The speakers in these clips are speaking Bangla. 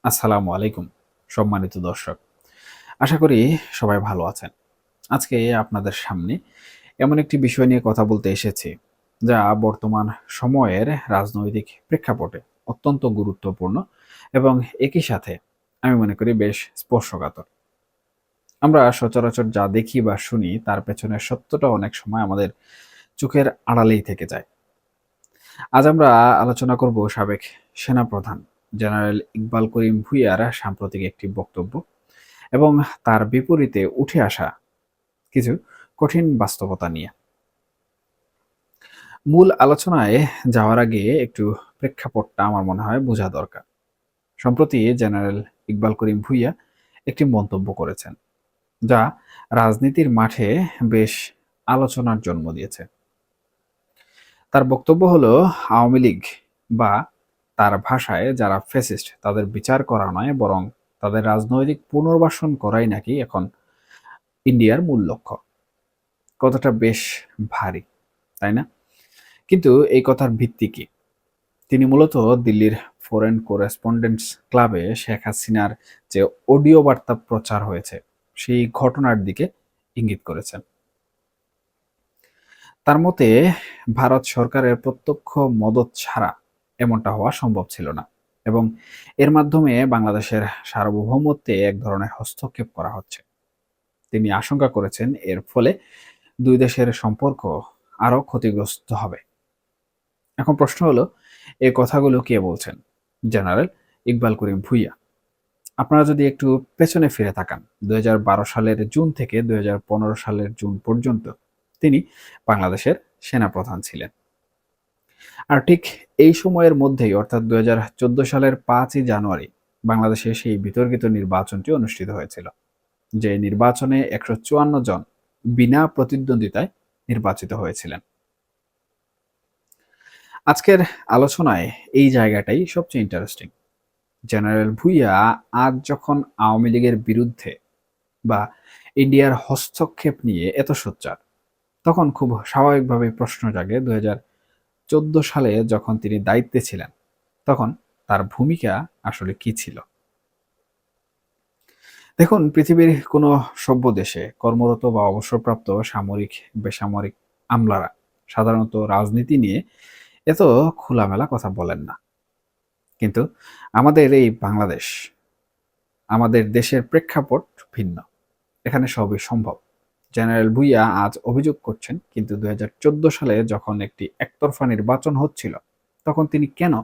আসসালামু আলাইকুম সম্মানিত দর্শক। আশা করি সবাই ভালো আছেন। আজকে আপনাদের সামনে এমন একটি বিষয় নিয়ে কথা বলতে এসেছি, যা বর্তমান সময়ের রাজনৈতিক প্রেক্ষাপটে অত্যন্ত গুরুত্বপূর্ণ এবং একই সাথে আমি মনে করি বেশ স্পর্শকাতর। আমরা সচরাচর যা দেখি বা শুনি তার পেছনের সত্যটা অনেক সময় আমাদের চোখের আড়ালেই থেকে যায়। আজ আমরা আলোচনা করব সাবেক সেনাপ্রধান জেনারেল ইকবাল করিম ভূঁইয়ার সাম্প্রতিক একটি বক্তব্য এবং তার বিপরীতে উঠে আসা কিছু কঠিন বাস্তবতা নিয়ে। মূল আলোচনায় যাওয়ার আগে একটু প্রেক্ষাপটটা আমার মনে হয় বোঝা দরকার। সম্প্রতি জেনারেল ইকবাল করিম ভূঁইয়া একটি মন্তব্য করেছেন, যা রাজনীতির মাঠে বেশ আলোচনার জন্ম দিয়েছে। তার বক্তব্য হলো, আওয়ামী লীগ বা তার ভাষায় যারা ফ্যাসিস্ট তাদের বিচার করা নয়, বরং তাদের রাজনৈতিক পুনর্বাসন করাই নাকি এখন ইন্ডিয়ার মূল লক্ষ্য। কথাটা বেশ ভারী, তাই না? কিন্তু এই কথার ভিত্তি কি? তিনি মূলত দিল্লির ফরেন করেসপন্ডেন্টস ক্লাবে শেখ হাসিনার যে অডিও বার্তা প্রচার হয়েছে সেই ঘটনার দিকে ইঙ্গিত করেছেন। তার মতে ভারত সরকারের প্রত্যক্ষ মদদ ছাড়া এমনটা হওয়া সম্ভব ছিল না এবং এর মাধ্যমে বাংলাদেশের সার্বভৌমত্বে এক ধরনের হস্তক্ষেপ করা হচ্ছে। তিনি আশঙ্কা করেছেন এর ফলে দুই দেশের সম্পর্ক আরো ক্ষতিগ্রস্ত হবে। এখন প্রশ্ন হলো, এই কথাগুলো কে বলছেন? জেনারেল ইকবাল করিম ভূঁইয়া। আপনারা যদি একটু পেছনে ফিরে তাকান, ২০১২ সালের জুন থেকে ২০১৫ সালের জুন পর্যন্ত তিনি বাংলাদেশের সেনাপ্রধান ছিলেন। আর ঠিক এই সময়ের মধ্যেই অর্থাৎ ২০১৪ সালের ৫ই জানুয়ারি বাংলাদেশে সেই বিতর্কিত নির্বাচনটি অনুষ্ঠিত হয়েছিল, যে নির্বাচনে ১৫৪ জন বিনা প্রতিদ্বন্দ্বিতায় নির্বাচিত হয়েছিলেন। আজকের আলোচনায় এই জায়গাটাই সবচেয়ে ইন্টারেস্টিং। জেনারেল ভূঁইয়া আজ যখন আওয়ামী লীগের বিরুদ্ধে বা ইন্ডিয়ার হস্তক্ষেপ নিয়ে এত সোচ্চার, তখন খুব স্বাভাবিকভাবে প্রশ্ন জাগে ২০১৪ সালে যখন তিনি দায়িত্বে ছিলেন তখন তার ভূমিকা আসলে কি ছিল। দেখুন, পৃথিবীর কোনো সভ্য দেশে কর্মরত বা অবসরপ্রাপ্ত সামরিক বেসামরিক আমলারা সাধারণত রাজনীতি নিয়ে এত খোলামেলা কথা বলেন না। কিন্তু আমাদের এই বাংলাদেশ, আমাদের দেশের প্রেক্ষাপট ভিন্ন। এখানে সবই সম্ভব। জেনারেল ভূঁইয়া আজ অভিযোগ করছেন, কিন্তু ২০১৪ সালে যখন একটি একতরফা নির্বাচন হচ্ছিল তখন তিনি কেন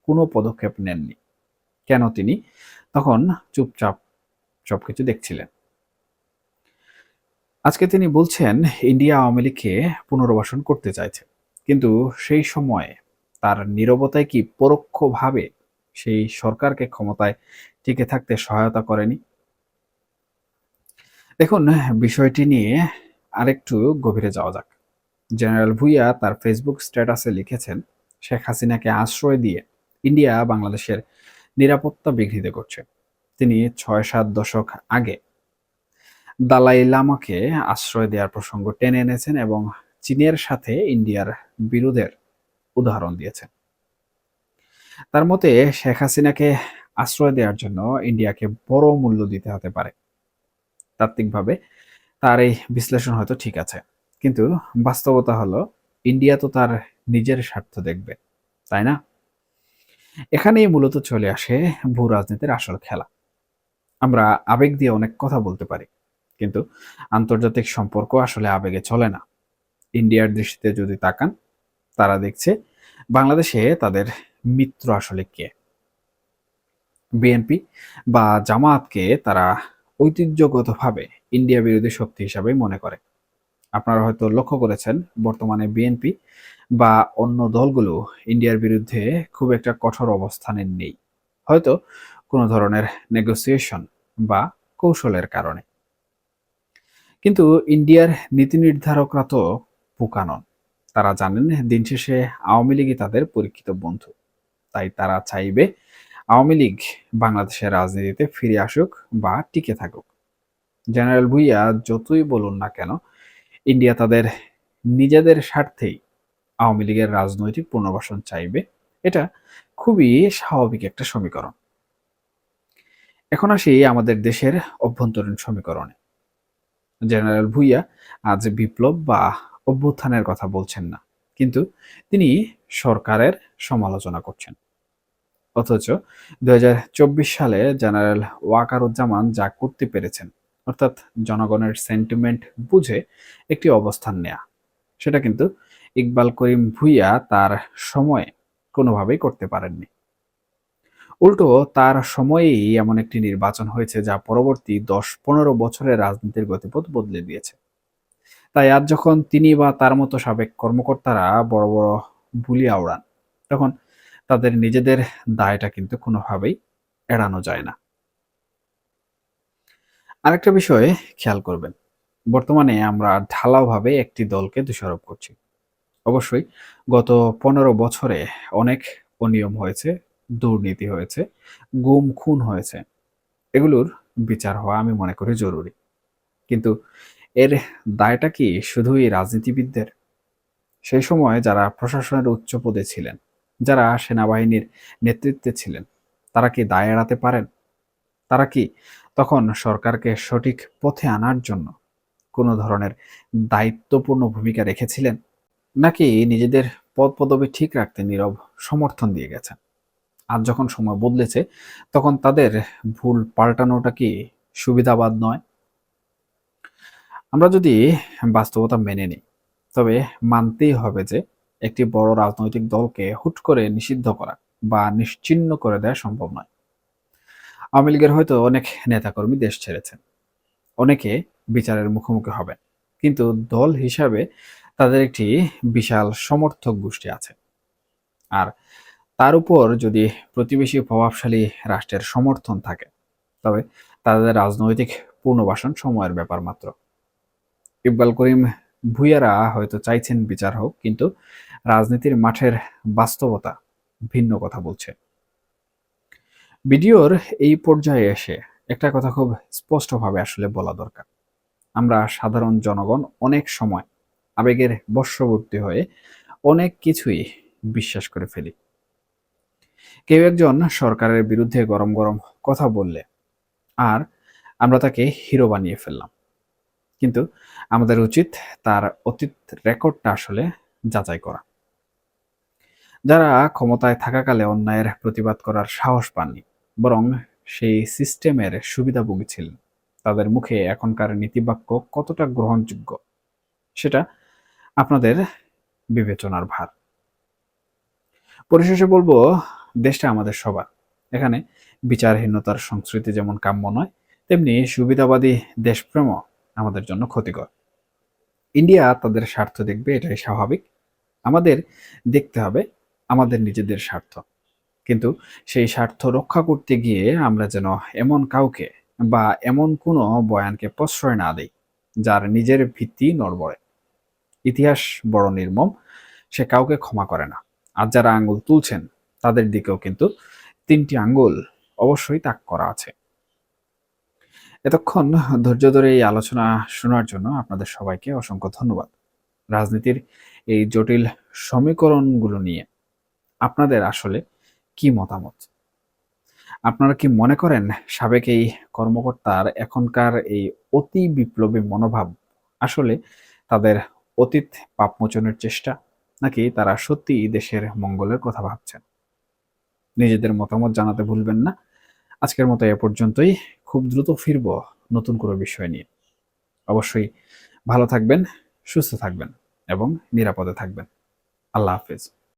কোনো পদক্ষেপ নেননি? কেন তিনি তখন চুপচাপ সবকিছু দেখছিলেন? আজকে তিনি বলছেন ইন্ডিয়া আওয়ামী লীগকে পুনর্বাসন করতে চাইছে, কিন্তু সেই সময়ে তার নীরবতায় কি পরোক্ষভাবে সেই সরকারকে ক্ষমতায় টিকে থাকতে সহায়তা করেনি? দেখুন, বিষয়টি নিয়ে আরেকটু গভীরে যাওয়া যাক। জেনারেল ভূঁইয়া তার ফেসবুক স্ট্যাটাসে লিখেছেন, শেখ হাসিনাকে আশ্রয় দিয়ে ইন্ডিয়া বাংলাদেশের নিরাপত্তা বিঘ্নিত করছে। তিনি ৬-৭ দশক আগে দালাই লামাকে আশ্রয় দেওয়ার প্রসঙ্গ টেনে এনেছেন এবং চীনের সাথে ইন্ডিয়ার বিরোধের উদাহরণ দিয়েছেন। তার মতে শেখ হাসিনাকে আশ্রয় দেওয়ার জন্য ইন্ডিয়াকে বড় মূল্য দিতে হতে পারে। তাত্ত্বিকভাবে তার এই বিশ্লেষণ হয়তো ঠিক আছে, কিন্তু বাস্তবতা হলো ইন্ডিয়া তো তার নিজের স্বার্থ দেখবে, তাই না? এখানেই মূলত চলে আসে ভূ রাজনীতির আসল খেলা। আমরা আবেগ দিয়ে অনেক কথা বলতে পারি, কিন্তু আন্তর্জাতিক সম্পর্ক আসলে আবেগে চলে না। ইন্ডিয়ার দৃষ্টিতে যদি তাকান, তারা দেখছে বাংলাদেশে তাদের মিত্র আসলে কে। বিএনপি বা জামায়াতকে তারা ঐতিহ্যগতভাবে ইন্ডিয়া বিরোধী শক্তি হিসাবে মনে করে। আপনারা হয়তো লক্ষ্য করেছেন, বর্তমানে বিএনপি বা অন্য দলগুলো ইন্ডিয়ার বিরুদ্ধে খুব একটা কঠোর অবস্থানে নেই, হয়তো কোনো ধরনের নেগোসিয়েশন বা কৌশলের কারণে। কিন্তু ইন্ডিয়ার নীতি নির্ধারকরা তো বোকা নন। তারা জানেন দিন শেষে আওয়ামী লীগই তাদের পরীক্ষিত বন্ধু। তাই তারা চাইবে আওয়ামী লীগ বাংলাদেশের রাজনীতিতে ফিরে আসুক বা টিকে থাকুক। জেনারেল ভুইয়া যতই বলুন না কেন, ইন্ডিয়া তাদের নিজেদের স্বার্থেই আওয়ামী লীগের রাজনৈতিক পুনর্বাসন চাইবে। এটা খুবই স্বাভাবিক একটা সমীকরণ। এখন আসি আমাদের দেশের অভ্যন্তরীণ সমীকরণে। জেনারেল ভুইয়া আজ বিপ্লব বা অভ্যুত্থানের কথা বলছেন না, কিন্তু তিনি সরকারের সমালোচনা করছেন। অথচ ২০২৪ সালে জেনারেল ওয়াকারুজ্জামান যা করতে পেরেছেন, অর্থাৎ জনগণের সেন্টিমেন্ট বুঝে একটি অবস্থান নেয়া, সেটা কিন্তু ইকবাল করিম ভুইয়া তার সময়ে কোনোভাবেই করতে পারেননি। উল্টো তার সময়েই এমন একটি নির্বাচন হয়েছে যা পরবর্তী ১০-১৫ বছরের রাজনীতির গতিপথ বদলে দিয়েছে। তাই আজ যখন তিনি বা তার মতো সাবেক কর্মকর্তারা বড় বড় বুলি আওড়ান, তখন তাদের নিজেদের দায়টা কিন্তু কোনোভাবেই এড়ানো যায় না। আরেকটা বিষয়ে খেয়াল করবেন, বর্তমানে আমরা ঢালাওভাবে একটি দলকে দোষারোপ করছি। অবশ্যই গত ১৫ বছরে অনেক অনিয়ম হয়েছে, দুর্নীতি হয়েছে, গুম খুন হয়েছে। এগুলোর বিচার হওয়া আমি মনে করি জরুরি। কিন্তু এর দায়টা কি শুধুই রাজনীতিবিদদের? সেই সময় যারা প্রশাসনের উচ্চ পদে ছিলেন, যারা সেনাবাহিনীর নেতৃত্বে ছিলেন, তারা কি দায় এড়াতে পারেন? তারা কি তখন সরকারকে সঠিক পথে আনার জন্য কোনো ধরনের দায়িত্বপূর্ণ ভূমিকা রেখেছিলেন? নাকি নিজেদের পদ-পদবি ঠিক রাখতে নীরব সমর্থন দিয়ে গেছেন? আজ যখন সময় বদলেছে, তখন তাদের ভুল পাল্টানোটা কি সুবিধাবাদ নয়? আমরা যদি বাস্তবতা মেনে নিই, তবে মানতেই হবে যে একটি বড় রাজনৈতিক দলকে হুট করে নিষিদ্ধ করা বা নিশ্চিহ্ন করে দেওয়া সম্ভব নয়। আওয়ামী লীগের হয়তো অনেক নেতাকর্মী দেশ ছেড়েছেন, অনেকে বিচারের মুখোমুখি হবেন, কিন্তু দল হিসাবে তাদের একটি বিশাল সমর্থক গোষ্ঠী আছে। আর তার উপর যদি প্রতিবেশী প্রভাবশালী রাষ্ট্রের সমর্থন থাকে, তবে তাদের রাজনৈতিক পুনর্বাসন সময়ের ব্যাপার মাত্র। ইকবাল করিম ভূঁইয়ারা হয়তো চাইছেন বিচার হোক, কিন্তু রাজনীতির মাঠের বাস্তবতা ভিন্ন কথা বলছে। ভিডিওর এই পর্যায়ে এসে একটা কথা খুব স্পষ্টভাবে আসলে বলা দরকার। আমরা সাধারণ জনগণ অনেক সময় আবেগের বশবর্তী হয়ে অনেক কিছুই বিশ্বাস করে ফেলি। কেউ একজন সরকারের বিরুদ্ধে গরম গরম কথা বললে আর আমরা তাকে হিরো বানিয়ে ফেললাম। কিন্তু আমাদের উচিত তার অতীত রেকর্ডটা আসলে যাচাই করা। যারা ক্ষমতায় থাকাকালে অন্যায়ের প্রতিবাদ করার সাহস পাননি, বরং সেই সিস্টেমের সুবিধাভোগী ছিলেন, তাদের মুখে এখনকার নীতিবাক্য কতটা গ্রহণযোগ্য, সেটা আপনাদের বিবেচনার ভার। পরিশেষে বলবো, দেশটা আমাদের সবার। এখানে বিচারহীনতার সংস্কৃতি যেমন কাম্য নয়, তেমনি সুবিধাবাদী দেশপ্রেমও আমাদের জন্য ক্ষতিকর। ইন্ডিয়া তাদের স্বার্থ দেখবে, এটাই স্বাভাবিক। আমাদের দেখতে হবে আমাদের নিজেদের স্বার্থ। কিন্তু সেই স্বার্থ রক্ষা করতে গিয়ে আমরা যেন এমন কাউকে বা এমন কোনো বয়ানকে প্রশ্রয় না দেই যার নিজের ভিত্তি নড়বড়ে। ইতিহাস বড় নির্মম, সে কাউকে ক্ষমা করে না। আর যারা আঙ্গুল তুলছেন, তাদের দিকেও কিন্তু ৩টি আঙ্গুল অবশ্যই তাক করা আছে। এতক্ষণ ধৈর্য ধরে এই আলোচনা শোনার জন্য আপনাদের সবাইকে অসংখ্য ধন্যবাদ। রাজনীতির এই জটিল সমীকরণগুলো নিয়ে আপনাদের আসলে কি মতামত? আপনারা কি মনে করেন সাবেক এই কর্মকর্তার এখনকার এই অতি বিপ্লবী মনোভাব আসলে তাদের অতীত পাপমোচনের চেষ্টা, নাকি তারা সত্যিই দেশের মঙ্গলের কথা ভাবছেন? নিজেদের মতামত জানাতে ভুলবেন না। আজকের মতো এ পর্যন্তই। খুব দ্রুত ফিরব নতুন কোনো বিষয় নিয়ে। অবশ্যই ভালো থাকবেন, সুস্থ থাকবেন এবং নিরাপদে থাকবেন। আল্লাহ হাফেজ।